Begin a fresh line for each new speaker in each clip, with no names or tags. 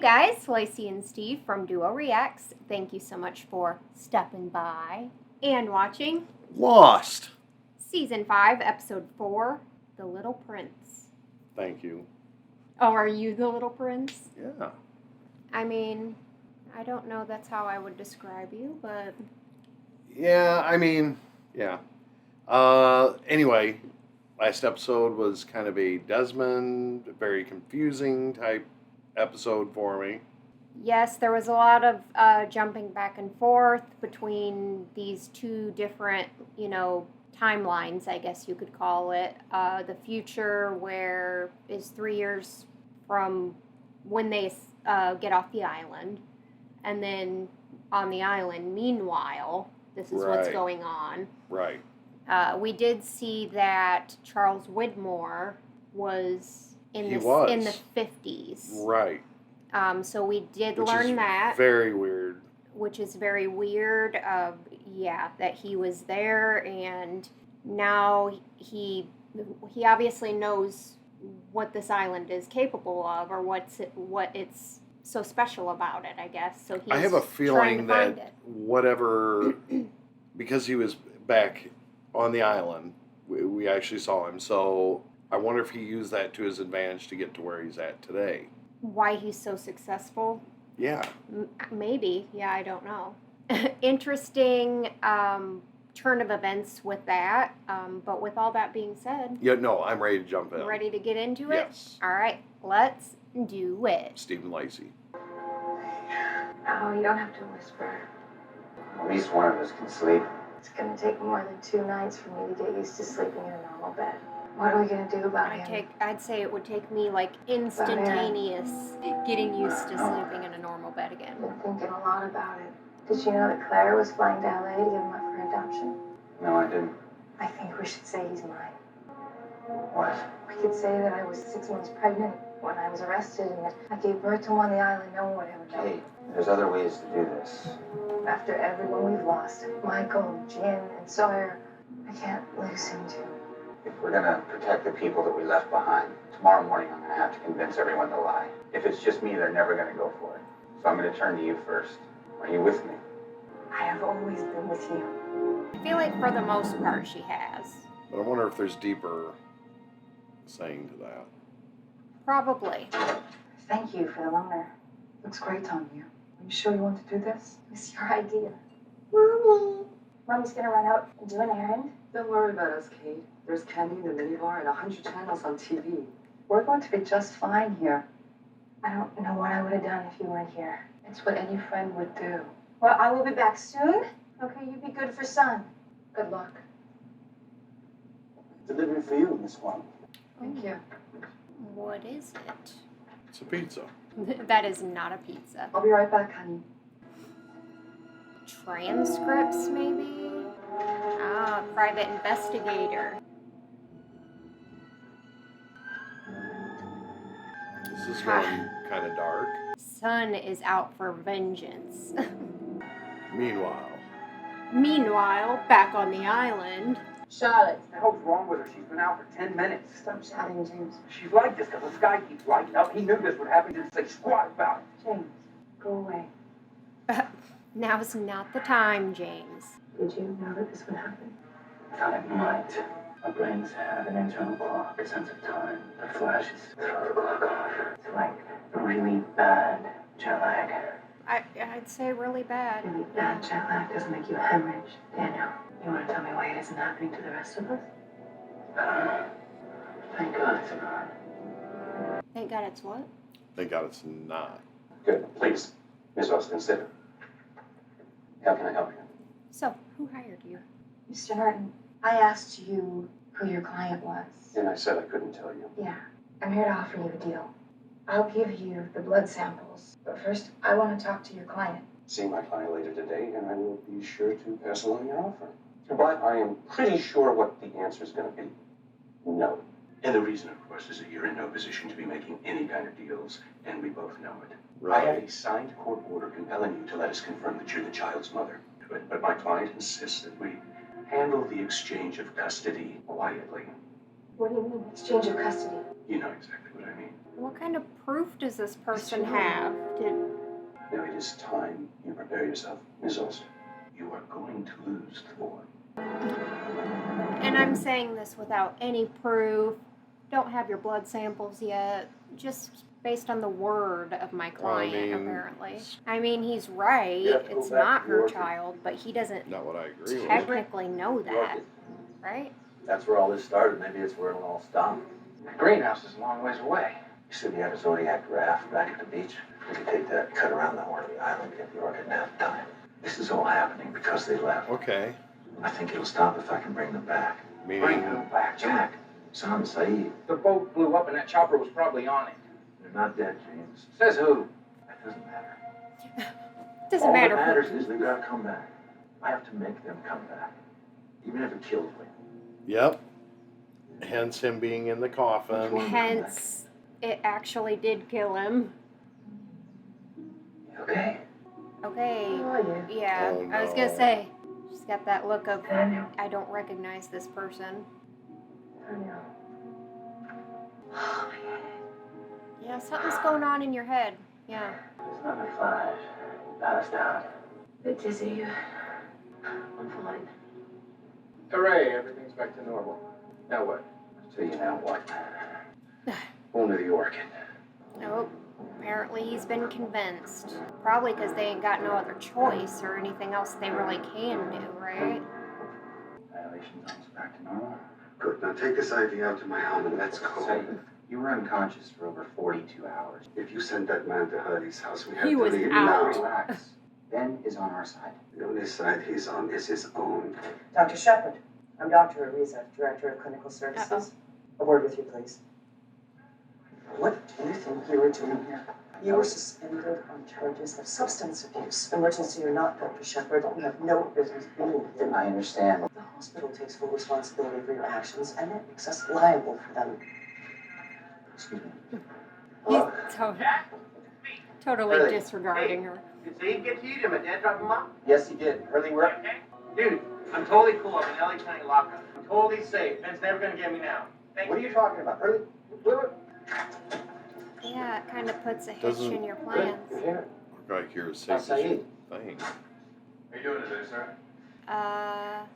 guys, Lacey and Steve from Duo Reacts. Thank you so much for stopping by and watching
Lost.
Season 5, Episode 4, The Little Prince.
Thank you.
Oh, are you the Little Prince?
Yeah.
I mean, I don't know that's how I would describe you, but...
Yeah, I mean, yeah. Anyway, last episode was kind of a Desmond, very confusing type episode for me.
Yes, there was a lot of jumping back and forth between these two different, timelines, I guess you could call it. The future, where is 3 years from when they get off the island. And then on the island, meanwhile, this is what's going on.
Right.
We did see that Charles Widmore was in the 50s.
Right.
So we did learn that.
Very weird.
Which is very weird. That he was there, and now he obviously knows what this island is capable of, or what it's so special about it, I guess. So
I have a feeling that whatever, because he was back on the island, we actually saw him. So I wonder if he used that to his advantage to get to where he's at today.
Why he's so successful?
Yeah.
Maybe. Yeah, I don't know. Interesting turn of events with that. But with all that being said...
Yeah, no, I'm ready to jump in.
Ready to get into it?
Yes.
All right, let's do it.
Steve and Lacey.
Oh, you don't have to whisper.
At least one of us can sleep.
It's going to take more than 2 nights for me to get used to sleeping in a normal bed. What are we going to do about him?
I'd say it would take me like instantaneous getting used to sleeping in a normal bed again.
I've been thinking a lot about it. Did you know that Claire was flying to LA to give him up for adoption?
No, I didn't.
I think we should say he's mine.
What?
We could say that I was 6 months pregnant when I was arrested and that I gave birth to him on the island. No one would ever know.
Hey, there's other ways to do this.
After everyone we've lost, Michael, Jim, and Sawyer, I can't lose him too.
If we're gonna protect the people that we left behind, tomorrow morning I'm gonna have to convince everyone to lie. If it's just me, they're never gonna go for it. So I'm gonna turn to you first. Are you with me?
I have always been with you.
I feel like for the most part she has.
But I wonder if there's deeper saying to that.
Probably.
Thank you for the loaner. Looks great on you. Are you sure you want to do this? It's your idea. Mommy. Mommy's gonna run out and do an errand.
Don't worry about us, Kate. There's candy in the minibar and 100 channels on TV.
We're going to be just fine here. I don't know what I would have done if you weren't here. It's what any friend would do. Well, I will be back soon. Okay, you be good for Son. Good luck.
Delivery for you, Miss Wong.
Thank you.
What is it?
It's a pizza.
That is not a pizza.
I'll be right back, honey.
Transcripts, maybe? Ah, private investigator.
This is going kind of dark.
Son is out for vengeance.
Meanwhile,
back on the island.
Charlotte. The hell's wrong with her? She's been out for 10 minutes.
Stop shouting, James.
She's like this because the sky keeps lighting up. He knew this would happen. Didn't say squat about it.
James, go away.
Now's not the time, James.
Did you know that this would happen?
Thought it might. Our brains have an internal clock, a sense of time that flashes. Throw the clock off. It's like really bad jet lag.
I'd say really bad.
Really bad jet lag doesn't make you hemorrhage. Daniel, you want to tell me why it isn't happening to the rest of us?
I don't know. Thank God it's not.
Thank God it's what?
thank God it's not.
Good. Please, Miss Austin, consider. How can I help you?
So, who hired you?
Mr. Norton, I asked you who your client was.
And I said I couldn't tell you.
Yeah, I'm here to offer you a deal. I'll give you the blood samples, but first I want to talk to your client.
See my client later today, and I will be sure to pass along your offer. But I am pretty sure what the answer is going to be. No. And the reason, of course, is that you're in no position to be making any kind of deals, and we both know it.
Right.
I have a signed court order compelling you to let us confirm that you're the child's mother. But my client insists that we handle the exchange of custody quietly.
What do you mean, exchange of custody?
You know exactly what I mean.
What kind of proof does this person have?
Now it is time you prepare yourself, Miss Olsen. You are going to lose the boy.
And I'm saying this without any proof. Don't have your blood samples yet. Just based on the word of my client, apparently. I mean, he's right. It's not her child, but he doesn't
Not what I agree with.
technically know that, right?
That's where all this started. Maybe it's where it'll all stop.
The greenhouse is a long ways away.
You said you had a Zodiac raft back at the beach. We could take that, cut around the horn of the island, get the orchid in half time. This is all happening because they left.
Okay.
I think it'll stop if I can bring them back.
Bring
Meaning,
who back?
Jack, son, Saeed.
The boat blew up and that chopper was probably on it.
They're not dead, James.
Says who?
That doesn't matter.
Doesn't
All
matter.
that matters is they've got to come back. I have to make them come back. Even if it kills me.
yep. Hence him being in the coffin.
Hence, it actually did kill him.
Okay.
Okay.
Who are you?
Yeah,
Oh,
I was
no.
gonna say, she's got that look of,
Daniel.
I don't recognize this person.
Daniel.
Yeah, something's going on in your head. Yeah.
It's not a flash. Passed out.
Bit dizzy. I'm fine.
Hooray, everything's back to normal. Now what?
I'll tell you now what. Only the orchid.
Nope. Apparently he's been convinced. Probably because they ain't got no other choice or anything else they really can do, right?
Dilation zone's back to normal.
Good. Now take this IV out to my helm and let's go.
Say, you were unconscious for over 42 hours.
If you send that man to Hurley's house, we have
He
to
was
leave
out.
now.
Relax. Ben is on our side.
The only side he's on is his own.
Dr. Shepard, I'm Dr. Ariza, Director of Clinical Services. A word with you, please. What do you think you were doing here? You were suspended on charges of substance abuse. Emergency or not, Dr. Shepard, you have no business being here.
I understand.
The hospital takes full responsibility for your actions, and that makes us liable for them.
Excuse me.
He's totally
Really?
disregarding her.
Did Saeed get to you? Did my dad drop him off?
Yes, he did. Hurley, where?
Okay. Dude, I'm totally cool. I'm in LA County lockup. I'm totally safe. Ben's never gonna get me now. Thank
What are you talking about? Hurley? Where?
Yeah, it kind of puts a hitch
Doesn't-
in your plans.
You're here.
Look like you're as
How's
safe as you
Saeed?
think.
How you doing today, sir?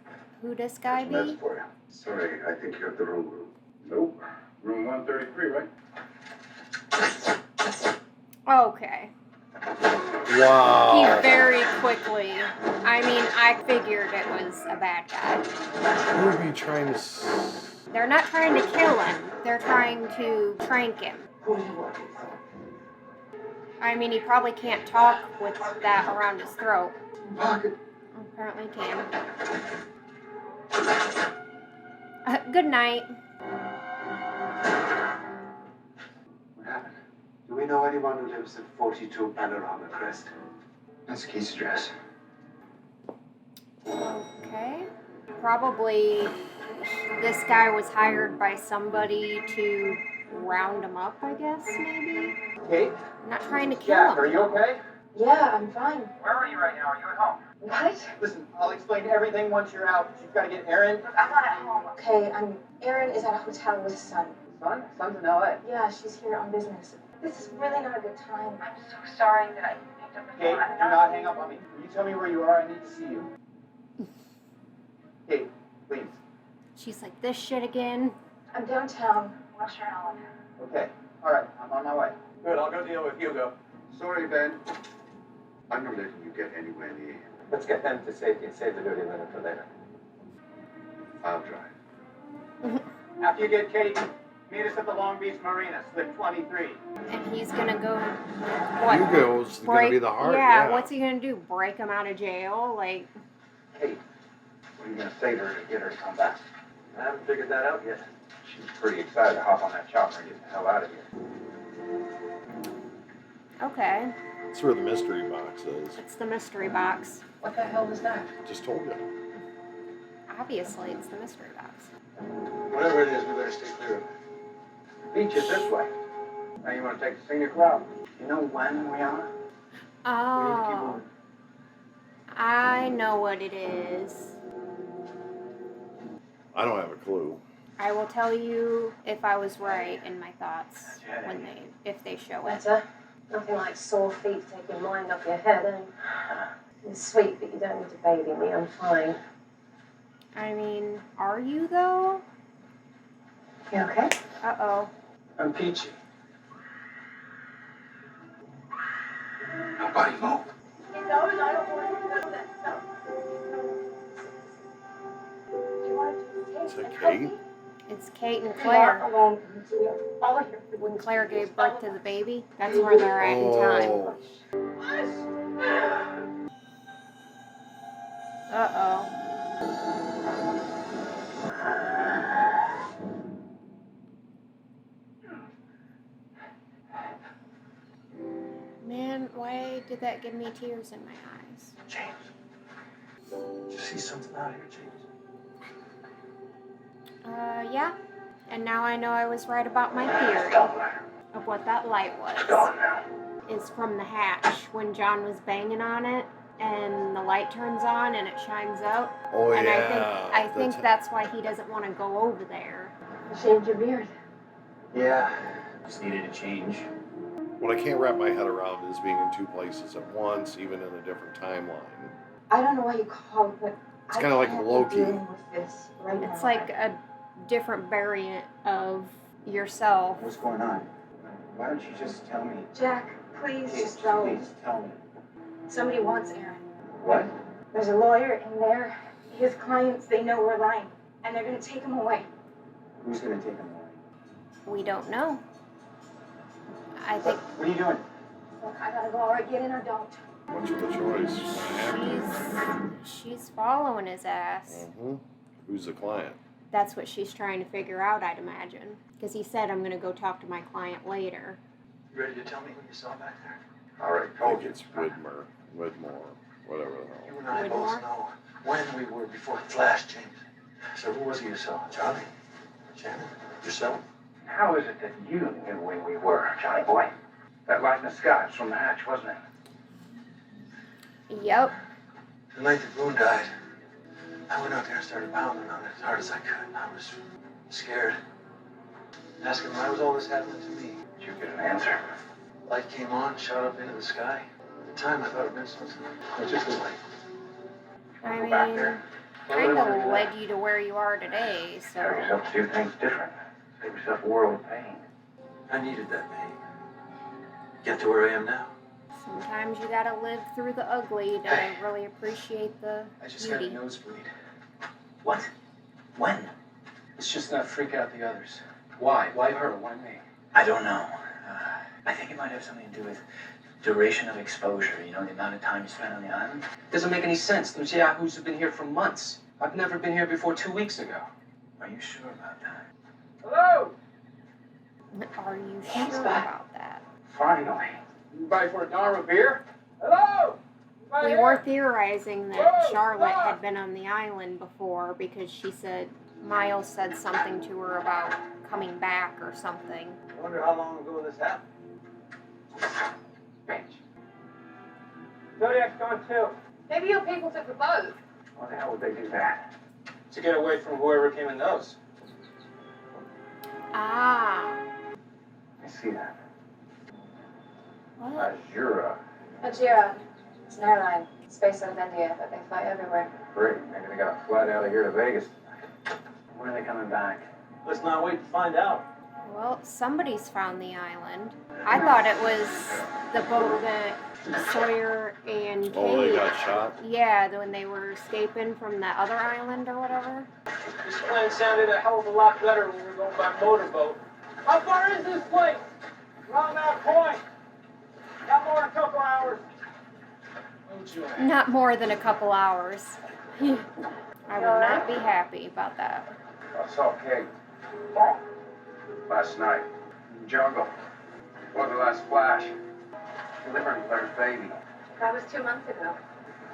Who this guy
That's
be?
for you. Sorry, I think you have the wrong room.
Nope. Room 133, right?
Okay. He
Wow.
very quickly, I mean, I figured it was a bad guy.
Who would be trying to...
They're not trying to kill him. They're trying to trank him.
Who are you working for?
I mean, he probably can't talk with that around his throat.
Pocket.
Apparently can. Good night.
What happened? Do we know anyone who lives at 42 Panorama Crest?
That's Keith's address.
Okay. Probably this guy was hired by somebody to round him up, I guess, maybe?
Kate?
I'm not trying to kill
Jack, are
him.
you okay?
Yeah, I'm fine.
Where are you right now? Are you at home?
What?
Listen, I'll explain everything once you're out. You've got to get Erin.
I'm not at home. Okay, Erin is at a hotel with Sun.
Son? Son's in LA.
Yeah, she's here on business. This is really not a good time. I'm so sorry that I picked up the
Kate,
phone.
do not hang up on me. Will you tell me where you are? I need to see you. Kate, please.
She's like, this shit again.
I'm downtown. What's your Allen?
Okay. All right. I'm on my way.
Good, I'll go deal with Hugo.
Sorry, Ben. I'm not letting you get anywhere near him.
Let's get them to safety and save the dirty linen for later.
I'll drive.
After you get Kate, meet us at the Long Beach Marina, slip 23.
And he's gonna go, what?
Hugo's gonna be the heart.
Yeah, what's he gonna do? Break him out of jail? Like,
Kate, what are you going to say to her to get her to come back?
I haven't figured that out yet.
She's pretty excited to hop on that chopper and get the hell out of here.
okay.
That's where the mystery box is.
It's the mystery box.
What the hell was that?
Just told you.
Obviously, it's the mystery box.
Whatever it is, we better stay clear of it.
Beach is this way. Now you want to take the scenic route. You know when we are?
Oh. I know what it is.
I don't have a clue.
I will tell you if I was right in my thoughts if they show it.
Better. Nothing like sore feet to take your mind off your head, eh? It's sweet, but you don't need to baby me. I'm fine.
I mean, are you though?
You okay?
Uh-oh.
I'm peachy.
Nobody move.
He knows I don't want to do that stuff. Do you want to
Is
taste
it
it?
Kate?
It's Kate and
We are
Claire.
alone. We are all here.
When Claire gave birth to the baby, that's where they're at in time. Uh-oh. Man, why did that give me tears in my eyes?
James. Did you see something out here, James?
Yeah. And now I know I was right about my theory of what that light was. Is from the hatch when John was banging on it and the light turns on and it shines out.
Oh,
And
yeah.
I think that's why he doesn't want to go over there.
You shaved your beard.
Yeah. Just needed a change.
What I can't wrap my head around is being in two places at once, even in a different timeline.
I don't know why you called, but
It's kinda like Loki.
Dealing with this right
It's
now.
like a different variant of yourself.
What's going on? Why don't you just tell me?
Jack, please
Please,
just go.
please tell me.
Somebody wants Aaron.
What?
There's a lawyer in there. His clients, they know we're lying, and they're gonna take him away.
Who's gonna take him away?
We don't know. I think
What are you doing?
Look, I gotta go. All right, get in or don't.
What's the choice?
she's following his ass.
Mm-hmm. Who's the client?
That's what she's trying to figure out, I'd imagine. Because he said, I'm going to go talk to my client later.
You ready to tell me what you saw back there?
All right,
I
told
think
you.
it's Widmer, whatever the hell.
You and I
Whitmore?
both know when we were before it flashed, James. So who was it you saw? Charlie? Shannon? Yourself?
How is it that you knew when we were, Johnny boy? That light in the sky was from the hatch, wasn't it?
Yep.
The night that Boone died, I went out there and started pounding on it as hard as I could. I was scared. Asking why was all this happening to me?
Did you get an answer?
Light came on, shot up into the sky. At the time, I thought it meant something. It was just a light.
I
Go back
mean,
there.
kind of led you to where you are today,
Tell
so.
yourself to do things different. Save yourself a world of pain.
I needed that pain. Get to where I am now.
Sometimes you gotta live through the ugly to really appreciate the
I just got a
beauty.
nosebleed. What? When?
Let's just not freak out the others. Why? Why her? Why me?
I don't know. I think it might have something to do with duration of exposure, you know, the amount of time you spent on the island.
Doesn't make any sense. Those yahoos have been here for months. I've never been here before 2 weeks ago.
Are you sure about that?
Hello!
Are you
Yes,
sure
but-
about that?
Finally. Anybody for a dollar of beer? Hello! Anybody
We
here?
were theorizing that
Whoa,
Charlotte
stop!
had been on the island before because she said Miles said something to her about coming back or something.
I wonder how long ago this happened.
Bitch. Zodiac's gone too.
Maybe your people took the boat.
Why the hell would they do that?
To get away from whoever came in those.
Ah.
I see that.
What?
Azura.
Ajira. It's an airline. It's based out of India, but they fly everywhere.
Great. Maybe they got a flight out of here to Vegas. When are they coming back?
Let's not wait to find out.
Well, somebody's found the island. I thought it was the boat that Sawyer and Kate.
Oh, they got shot?
Yeah, when they were escaping from that other island or whatever.
This plan sounded a hell of a lot better when we were going by motorboat. How far is this place? Around that point. Got more than a couple hours.
Not more than a couple hours. I would not be happy about that.
I saw Kate. Last night. In the jungle. Before the last flash. Delivering Claire's baby.
That was 2 months ago.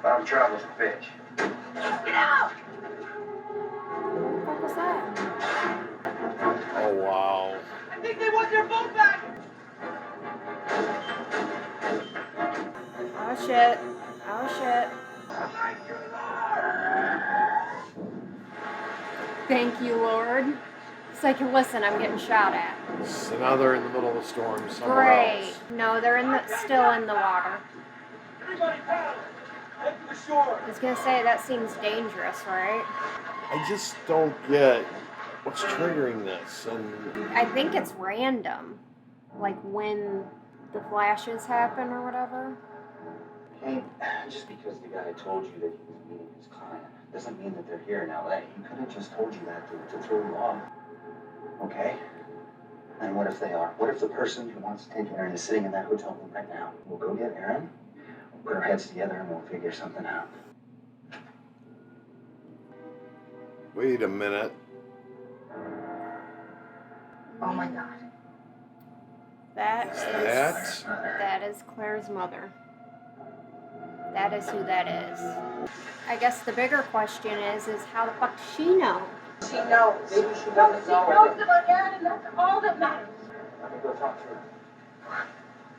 Time travel's a bitch.
Get out!
What was that?
Oh, wow.
I think they want their boat back.
Oh shit. Oh shit. Thank you, Lord. It's like, listen, I'm getting shot at.
So now they're in the middle of a storm somewhere
Great.
else.
No, they're still in the water.
Everybody paddle! Head to the shore!
I was gonna say, that seems dangerous, right?
I just don't get what's triggering this. And
I think it's random. Like when the flashes happen or whatever.
Hey, just because the guy told you that he was meeting his client doesn't mean that they're here in LA. He could have just told you that to throw you off. Okay? And what if they are? What if the person who wants to take Aaron is sitting in that hotel room right now? We'll go get Aaron, we'll put our heads together, and we'll figure something out.
wait a minute.
Oh my God.
That is Claire's mother. That is who that is. I guess the bigger question is how the fuck does she know?
She knows.
Maybe she
No,
doesn't
she
know
knows
it.
about Aaron, and that's all that matters.
Let me go talk to her.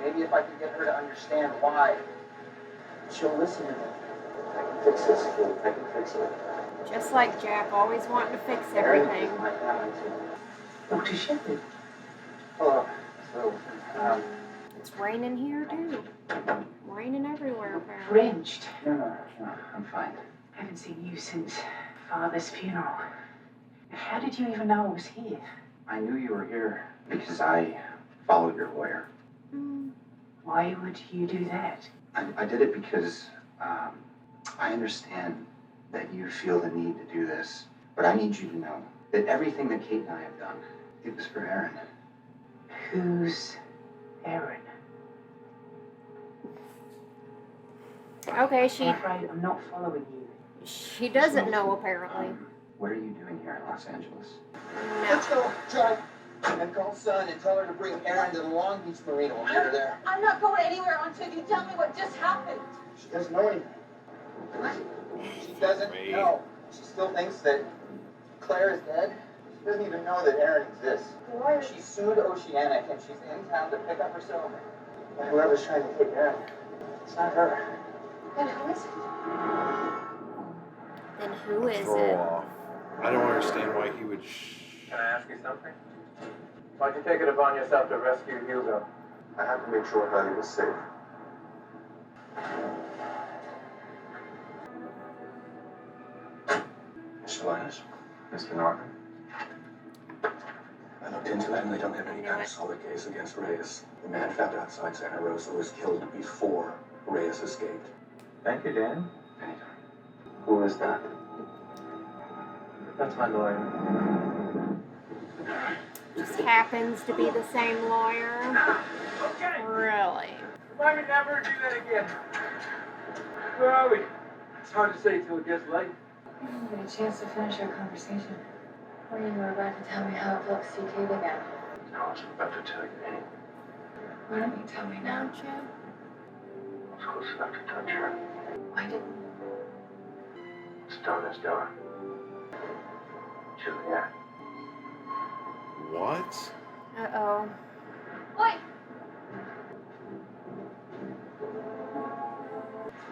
Maybe if I can get her to understand why, she'll listen to me.
I can fix this, kid. I can fix it.
Just like Jack, always wanting to fix everything.
My family, too.
Oh, to ship it.
Hello. So,
It's raining here too. Raining everywhere apparently.
Wrenched.
No, I'm fine.
Haven't seen you since Father's funeral. How did you even know I was here?
I knew you were here because I followed your lawyer.
Why would you do that?
I did it because I understand that you feel the need to do this, but I need you to know that everything that Kate and I have done, it was for Aaron.
Who's Aaron?
Okay,
I'm afraid I'm not following you.
she doesn't know apparently.
What are you doing here in Los Angeles?
Let's go, John. And call Son and tell her to bring Aaron to the Long Beach Marina. We'll meet her there.
I'm not going anywhere until you tell me what just happened.
She doesn't know anything. What? She doesn't know. She still thinks that Claire is dead. She doesn't even know that Aaron exists. She sued Oceanic and she's in town to pick up her settlement. And whoever's trying to take Aaron, it's not her.
Then who is it?
Then who is
Throw
it?
off. I don't understand why he would.
Can I ask you something? Why'd you take it upon yourself to rescue Hugo?
I have to make sure Honey was safe.
Mr. Linus?
Mr. Norton?
I looked into it and they don't have any kind of solid case against Reyes. The man found outside Santa Rosa was killed before Reyes escaped.
Thank you, Dan.
Anytime.
Who is that?
That's my lawyer.
Just happens to be the same lawyer.
Okay.
Really?
Why we never do that again? Where are we? It's hard to say till it gets late.
I didn't get a chance to finish our conversation. When you were about to tell me how it felt to see Kate again.
No, I was about to tell you anyway.
Why don't you tell me now?
Don't you?
I was close enough to touch her.
Why didn't
Stone is door. Juliet.
What?
Uh-oh.
Oi!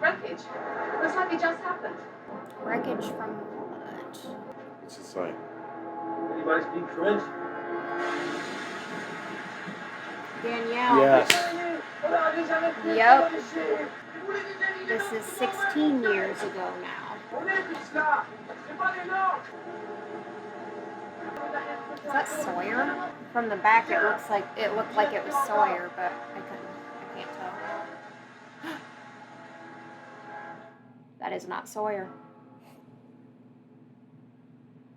Wreckage. Looks like it just happened.
Wreckage from what?
What's it say?
Anybody speak French?
Danielle.
Yes.
Yep. This is 16 years ago now. Is that Sawyer? From the back it looked like it was Sawyer, but I can't tell. That is not Sawyer.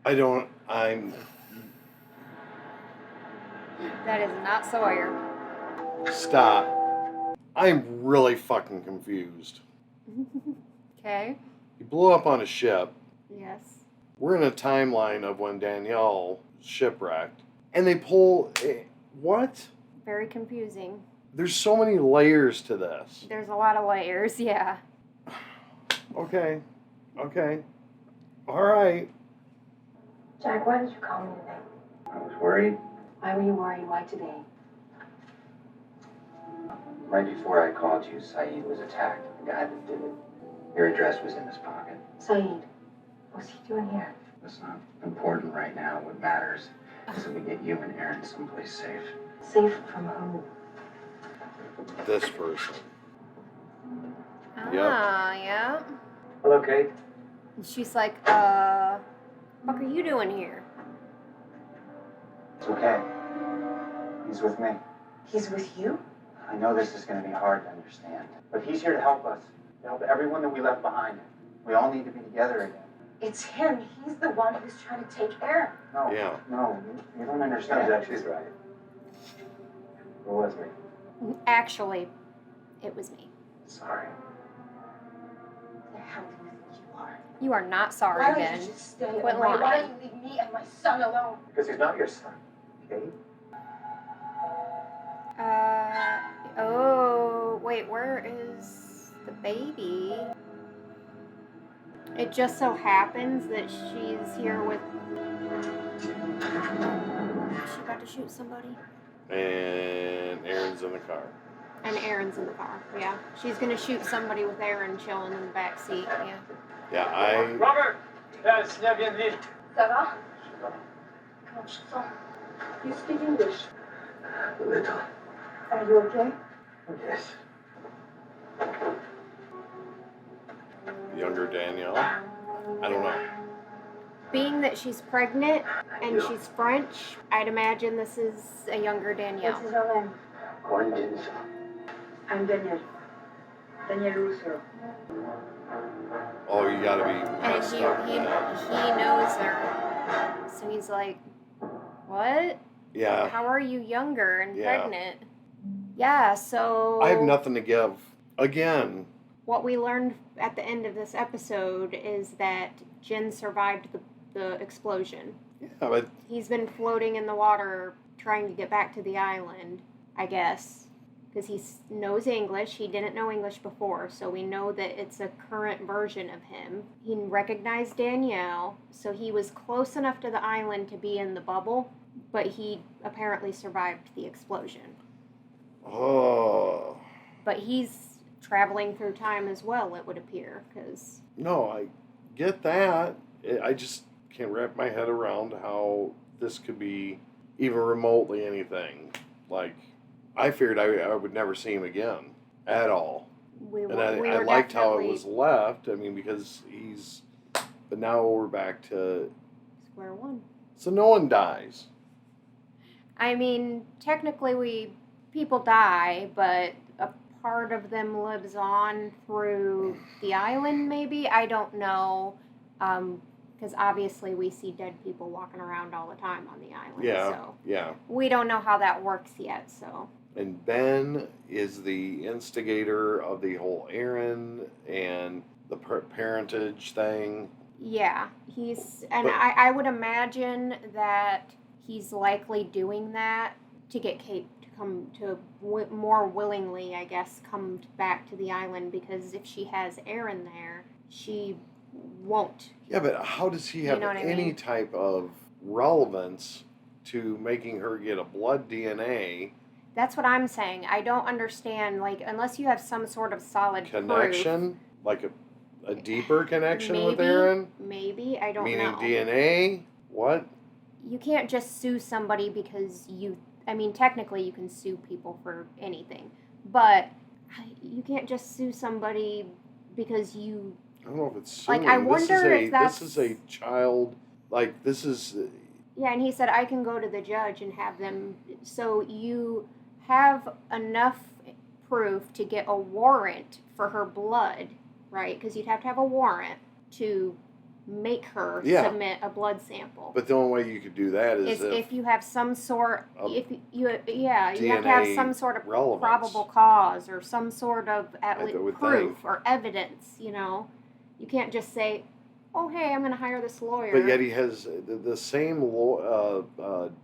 That is not Sawyer.
Stop. I'm really fucking confused.
Okay.
He blew up on a ship.
Yes.
We're in a timeline of when Danielle shipwrecked. And they pull... what?
Very confusing.
There's so many layers to this.
There's a lot of layers, yeah.
Okay. All right.
Jack, why did you call me today?
I was worried.
Why were you worried? Why today?
Right before I called you, Saeed was attacked. The guy that did it. Your address was in his pocket.
Saeed, what's he doing here?
That's not important right now. What matters So we get you and Aaron someplace safe.
Safe from who?
This person.
Yeah.
Hello, Kate.
And she's like, what are you doing here?
It's okay. He's with me.
He's with you?
I know this is going to be hard to understand, but he's here to help us, to help everyone that we left behind. We all need to be together again.
It's him. He's the one who's trying to take Aaron.
No,
Yeah.
no, you don't understand.
She's right. Who was me?
Actually, it was me.
Sorry.
The hell do you think you are?
You are not sorry,
Why don't
Ben.
you just stay away?
Quit
Why
lying.
don't you leave me and my son alone?
Because he's not your son. Kate?
Oh, wait, where is the baby? It just so happens that she's here with... Is she about to shoot somebody?
And Aaron's in the car.
And Aaron's in the car, yeah. She's gonna shoot somebody with Aaron chilling in the back seat, yeah.
Yeah,
Robert! Yes, bienvenue.
Ça va? Comment tu te sens? You speak English?
A little.
Are you okay?
Yes.
Younger Danielle. I don't know.
Being that she's pregnant and she's French, I'd imagine this is a younger Danielle.
What is your name?
Quentin.
I'm Danielle. Danielle Rousseau.
Oh, you gotta be
And
messed
he
up.
knows her. So he's like, what?
Yeah.
How are you younger and
Yeah.
pregnant? Yeah, so...
I have nothing to give. Again.
What we learned at the end of this episode is that Jen survived the explosion.
Yeah, but
He's been floating in the water trying to get back to the island, I guess. Because he knows English. He didn't know English before, so we know that it's a current version of him. He recognized Danielle, so he was close enough to the island to be in the bubble, but he apparently survived the explosion.
oh
But he's traveling through time as well, it would appear, because...
no, I get that. I just can't wrap my head around how this could be even remotely anything. Like, I feared I would never see him again at all.
We
I
were
liked how it
definitely
was left. I mean, because he's... But now we're back to...
square one.
So no one dies.
I mean, technically people die, but a part of them lives on through the island, maybe? I don't know. Because obviously we see dead people walking around all the time on the island.
Yeah,
So
yeah.
we don't know how that works yet, so...
And Ben is the instigator of the whole Aaron and the parentage thing.
Yeah, he's... And
But-
I would imagine that he's likely doing that to get Kate to come to more willingly, I guess, come back to the island, because if she has Aaron there, she won't.
Yeah, but how does he have
know what I
any
mean?
type of relevance to making her get a blood DNA
That's what I'm saying. I don't understand, like, unless you have some sort of solid
connection? Like a deeper connection with
Maybe.
Aaron?
Maybe, I don't
Meaning
know.
DNA? What?
You can't just sue somebody because I mean, technically you can sue people for anything, but you can't just sue somebody because you...
I don't know if it's
Like,
suing.
I wonder if that's...
This is a child... Like, this is...
Yeah, and he said, I can go to the judge and have them... So you have enough proof to get a warrant for her blood, right? Because you'd have to have a warrant to make her submit a blood sample.
But the only way you could do that is
if you have some sort... If you have to have
DNA
some sort of
relevance.
probable cause or some sort of at
I
least
would
proof
think.
or evidence, you know? You can't just say, oh, hey, I'm going to hire this lawyer.
But yet he has the same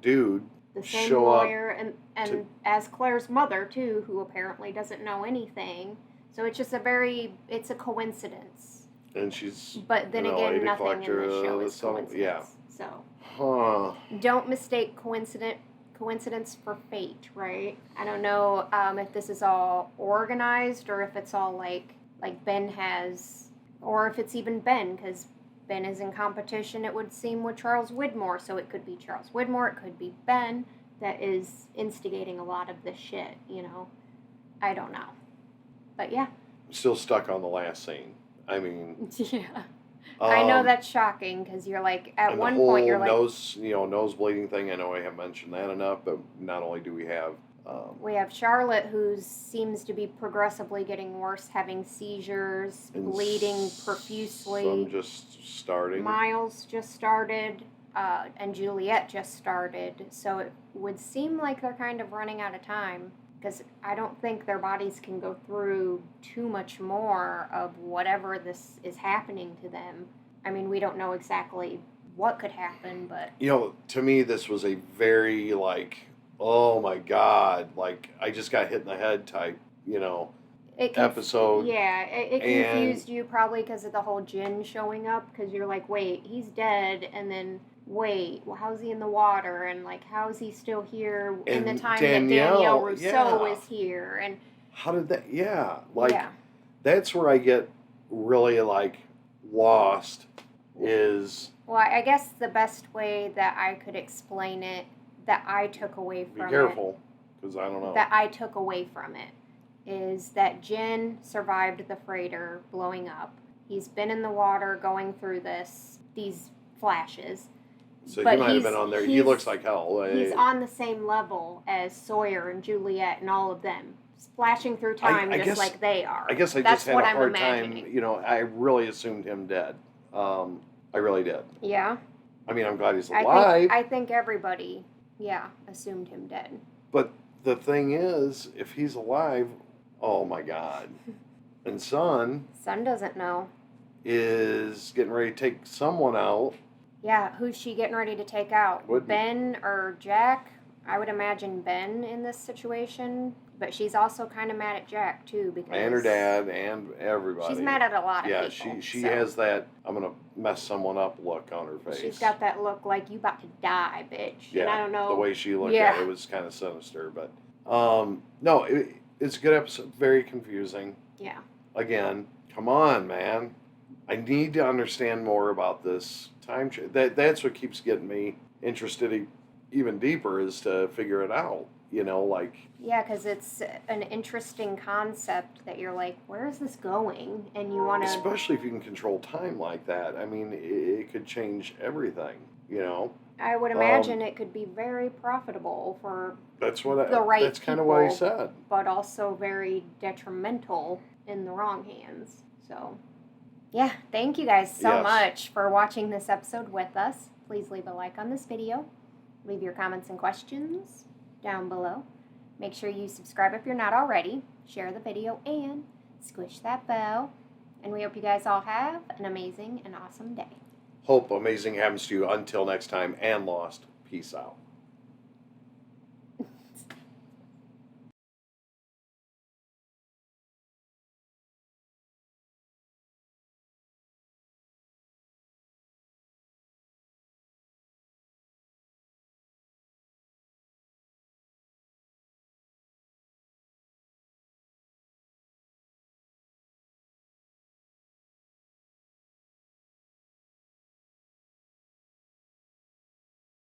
dude
the same
show
lawyer
up
and
to-
as Claire's mother, too, who apparently doesn't know anything. So it's just it's a coincidence.
and she's
But then
you know,
again,
lady
nothing in
collector
the show
of
is
some-
coincidence.
yeah.
So
Huh.
don't mistake coincidence for fate, right? I don't know if this is all organized or if it's all like Ben has, or if it's even Ben, because Ben is in competition, it would seem, with Charles Widmore. So it could be Charles Widmore, it could be Ben that is instigating a lot of this shit, you know. I don't know. But yeah.
Still stuck on the last scene. I mean...
Yeah. I know that's shocking because you're like, at one point you're like...
nose bleeding thing, I know I haven't mentioned that enough, but not only do we have...
we have Charlotte, who seems to be progressively getting worse, having seizures, bleeding profusely.
Some just starting.
Miles just started, and Juliet just started. So it would seem like they're kind of running out of time, because I don't think their bodies can go through too much more of whatever this is happening to them. I mean, we don't know exactly what could happen, but...
You know, to me, this was a very, like... oh my God, like, I just got hit in the head type, you know, episode.
Yeah, it confused you probably because of the whole Jin showing up, because you're like, wait, he's dead, and then, wait, well, how's he in the water, and, like, how's he still here in the time that Danielle Rousseau is here, and...
How did that, that's where I get really, like, lost, is...
Well, I guess the best way that I could explain it, that I took away from it...
Be careful, because I don't know.
That I took away from it is that Jin survived the freighter blowing up. He's been in the water going through these flashes.
So he might have been on there. He looks like hell.
He's on the same level as Sawyer and Juliet and all of them. Splashing through time just like they are.
I guess I just had a hard time, you know, I really assumed him dead. I really did.
Yeah.
I mean, I'm glad he's alive.
I think everybody... yeah, assumed him dead.
But the thing is, if he's alive, oh my God. And Son
doesn't know.
Is getting ready to take someone out.
Yeah, who's she getting ready to take out? Ben or Jack? I would imagine Ben in this situation. But she's also kind of mad at Jack, too. Because
and her dad and everybody.
She's mad at a lot of
people. Yeah, she
so.
has that, I'm going to mess someone up look on her face.
She's got that look like, you about to die, bitch.
Yeah,
and I don't know.
The way she looked at it was kind of sinister. But, no, it's a good episode. Very confusing.
Yeah.
Again, come on, man. I need to understand more about this time. That's what keeps getting me interested even deeper, is to figure it out. You know, like...
Yeah, because it's an interesting concept that you're like, where is this going? And you want to...
Especially if you can control time like that. I mean, it could change everything, you know?
I would imagine it could be very profitable for
that's what
the right
That's kind of what I said.
But also very detrimental in the wrong hands. So, yeah, thank you guys so much for watching this episode with us. Please leave a like on this video. Leave your comments and questions down below. Make sure you subscribe if you're not already. Share the video and squish that bell. And we hope you guys all have an amazing and awesome day.
Hope amazing happens to you. Until next time, and Lost. Peace out.